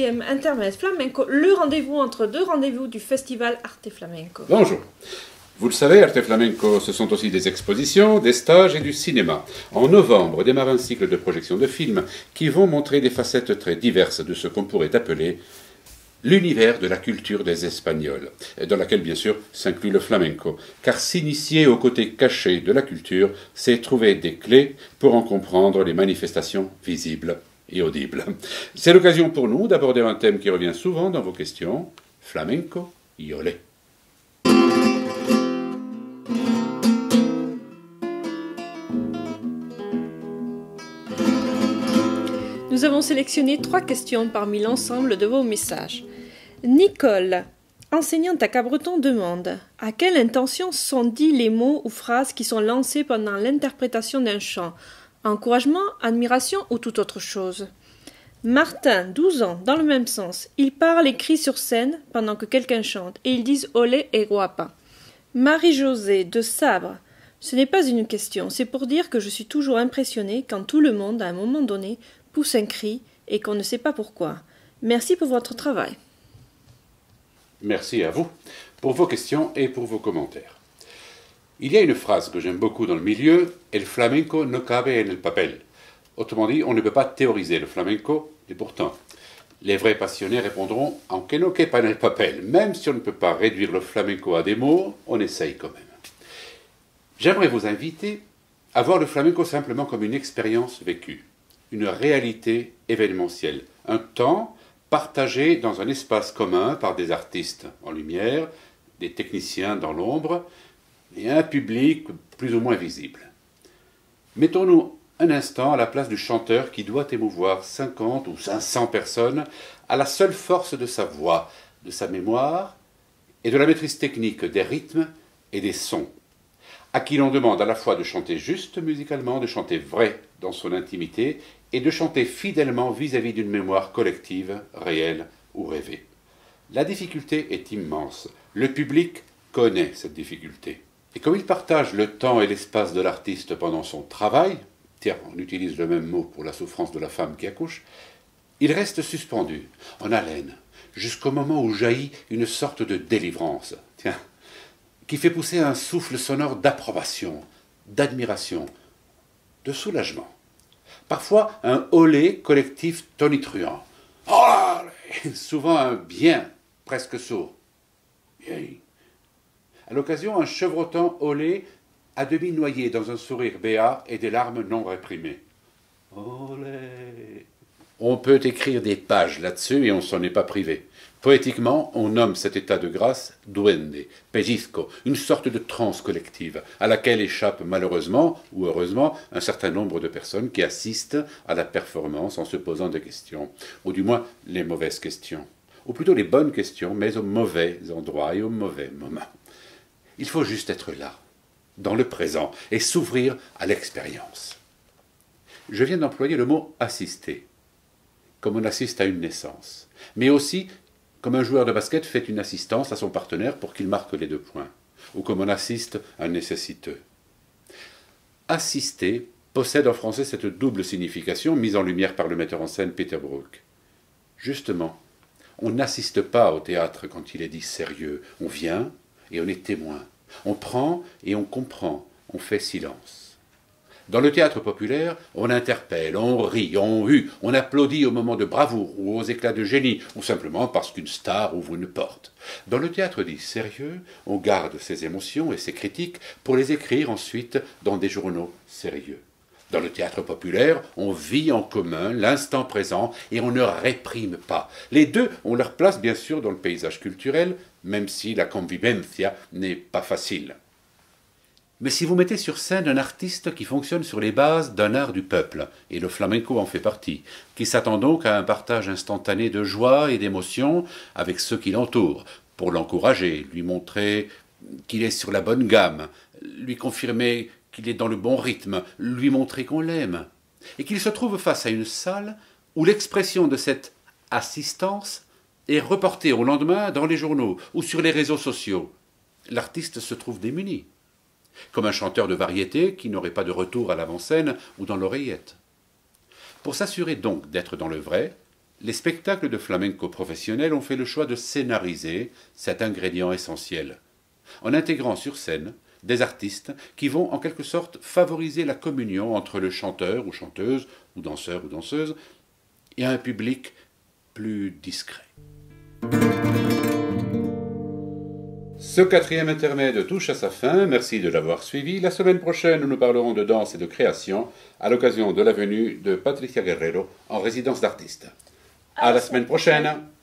4e Intermède Flamenco, le rendez-vous entre deux rendez-vous du festival Arte Flamenco. Bonjour. Vous le savez, Arte Flamenco, ce sont aussi des expositions, des stages et du cinéma. En novembre démarre un cycle de projections de films qui vont montrer des facettes très diverses de ce qu'on pourrait appeler l'univers de la culture des Espagnols, dans laquelle bien sûr s'inclut le flamenco, car s'initier au côté caché de la culture, c'est trouver des clés pour en comprendre les manifestations visibles et audibles. C'est l'occasion pour nous d'aborder un thème qui revient souvent dans vos questions, flamenco y olé. Nous avons sélectionné 3 questions parmi l'ensemble de vos messages. Nicole, enseignante à Cabreton, demande « À quelle intention sont dits les mots ou phrases qui sont lancés pendant l'interprétation d'un chant? Encouragement, admiration ou toute autre chose ?» Martin, 12 ans, dans le même sens. Il parle et crie sur scène pendant que quelqu'un chante et ils disent « Olé et guapa ». Marie-Josée, de Sabre. Ce n'est pas une question, c'est pour dire que je suis toujours impressionnée quand tout le monde, à un moment donné, pousse un cri et qu'on ne sait pas pourquoi. Merci pour votre travail. Merci à vous pour vos questions et pour vos commentaires. Il y a une phrase que j'aime beaucoup dans le milieu, « El flamenco no cabe en el papel ». Autrement dit, on ne peut pas théoriser le flamenco, et pourtant, les vrais passionnés répondront « Aunque no quepa en el papel ». Même si on ne peut pas réduire le flamenco à des mots, on essaye quand même. J'aimerais vous inviter à voir le flamenco simplement comme une expérience vécue, une réalité événementielle, un temps partagé dans un espace commun par des artistes en lumière, des techniciens dans l'ombre et un public plus ou moins visible. Mettons-nous un instant à la place du chanteur qui doit émouvoir 50 ou 500 personnes à la seule force de sa voix, de sa mémoire et de la maîtrise technique des rythmes et des sons, à qui l'on demande à la fois de chanter juste musicalement, de chanter vrai dans son intimité et de chanter fidèlement vis-à-vis d'une mémoire collective, réelle ou rêvée. La difficulté est immense. Le public connaît cette difficulté. Et comme il partage le temps et l'espace de l'artiste pendant son travail, tiens, on utilise le même mot pour la souffrance de la femme qui accouche, il reste suspendu, en haleine, jusqu'au moment où jaillit une sorte de délivrance, tiens, qui fait pousser un souffle sonore d'approbation, d'admiration, de soulagement. Parfois un olé collectif tonitruant. Oh, souvent un bien presque sourd. Bien. À l'occasion, un chevrotant olé à demi noyé dans un sourire béat et des larmes non réprimées. Olé. On peut écrire des pages là-dessus et on ne s'en est pas privé. Poétiquement, on nomme cet état de grâce duende, pellizco, une sorte de transe collective, à laquelle échappe malheureusement ou heureusement un certain nombre de personnes qui assistent à la performance en se posant des questions, ou du moins les mauvaises questions, ou plutôt les bonnes questions, mais au mauvais endroit et au mauvais moment. Il faut juste être là, dans le présent, et s'ouvrir à l'expérience. Je viens d'employer le mot « assister », comme on assiste à une naissance, mais aussi comme un joueur de basket fait une assistance à son partenaire pour qu'il marque les 2 points, ou comme on assiste à un nécessiteux. Assister possède en français cette double signification mise en lumière par le metteur en scène Peter Brook. Justement, on n'assiste pas au théâtre quand il est dit sérieux, on vient et on est témoin, on prend et on comprend, on fait silence. Dans le théâtre populaire, on interpelle, on rit, on hue, on applaudit au moment de bravoure ou aux éclats de génie, ou simplement parce qu'une star ouvre une porte. Dans le théâtre dit sérieux, on garde ses émotions et ses critiques pour les écrire ensuite dans des journaux sérieux. Dans le théâtre populaire, on vit en commun l'instant présent et on ne réprime pas. Les deux ont leur place bien sûr dans le paysage culturel, même si la convivencia n'est pas facile. Mais si vous mettez sur scène un artiste qui fonctionne sur les bases d'un art du peuple, et le flamenco en fait partie, qui s'attend donc à un partage instantané de joie et d'émotion avec ceux qui l'entourent, pour l'encourager, lui montrer qu'il est sur la bonne gamme, lui confirmer qu'il est dans le bon rythme, lui montrer qu'on l'aime, et qu'il se trouve face à une salle où l'expression de cette assistance est reportée au lendemain dans les journaux ou sur les réseaux sociaux. L'artiste se trouve démuni, comme un chanteur de variété qui n'aurait pas de retour à l'avant-scène ou dans l'oreillette. Pour s'assurer donc d'être dans le vrai, Les spectacles de flamenco professionnels ont fait le choix de scénariser cet ingrédient essentiel, en intégrant sur scène des artistes qui vont en quelque sorte favoriser la communion entre le chanteur ou chanteuse, ou danseur ou danseuse, et un public plus discret. Ce quatrième intermède touche à sa fin, merci de l'avoir suivi. La semaine prochaine, nous parlerons de danse et de création à l'occasion de la venue de Patricia Guerrero en résidence d'artiste. À la semaine prochaine!